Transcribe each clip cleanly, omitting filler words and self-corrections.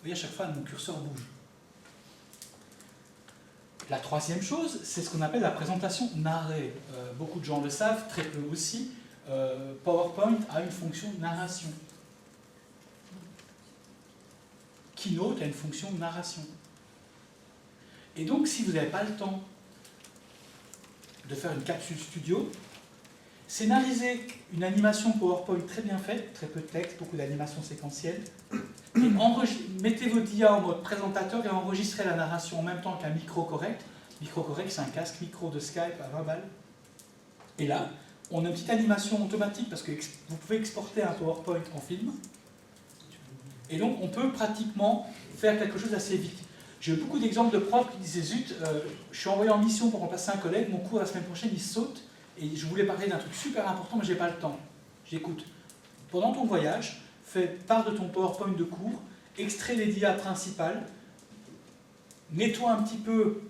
voyez, à chaque fois, mon curseur bouge. La troisième chose, c'est ce qu'on appelle la présentation narrée. Beaucoup de gens le savent, très peu aussi. PowerPoint a une fonction narration. Keynote a une fonction narration. Et donc, si vous n'avez pas le temps de faire une capsule studio, scénarisez une animation PowerPoint très bien faite, très peu de texte, beaucoup d'animations séquentielles, et mettez vos DIA en mode présentateur et enregistrez la narration en même temps qu'un micro correct. Micro correct, c'est un casque micro de Skype à 20 balles. Et là, on a une petite animation automatique parce que vous pouvez exporter un PowerPoint en film. Et donc, on peut pratiquement faire quelque chose assez vite. J'ai eu beaucoup d'exemples de profs qui disaient « Zut, je suis envoyé en mission pour remplacer un collègue, mon cours la semaine prochaine, il saute, et je voulais parler d'un truc super important, mais je n'ai pas le temps. » J'écoute. Pendant ton voyage, fais part de ton PowerPoint de cours, extrais les DIA principales, nettoie un petit peu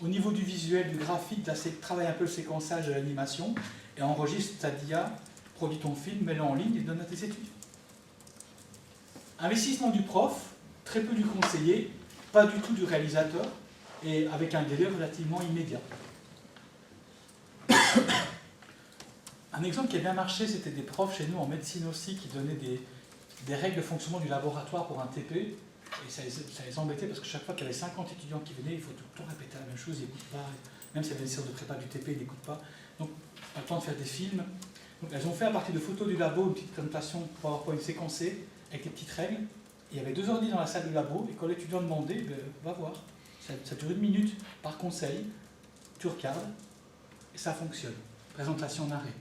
au niveau du visuel, du graphique, travaille un peu le séquençage de l'animation, et enregistre ta DIA, produis ton film, mets-le en ligne et donne à tes étudiants. Investissement du prof, très peu du conseiller, pas du tout du réalisateur, et avec un délai relativement immédiat. Un exemple qui a bien marché, c'était des profs chez nous en médecine aussi qui donnaient des règles de fonctionnement du laboratoire pour un TP, et ça les embêtait parce que chaque fois qu'il y avait 50 étudiants qui venaient, il faut tout le temps répéter la même chose, ils n'écoutent pas, même s'il y avait des séances de prépa du TP, ils n'écoutent pas. Donc, pas le temps de faire des films. Donc, elles ont fait à partir de photos du labo une petite présentation PowerPoint séquencée avec des petites règles. Il y avait 2 ordi dans la salle du labo, et quand l'étudiant demandait, ben, va voir. Ça dure 1 minute par conseil, tu regardes, et ça fonctionne. Présentation en arrêt.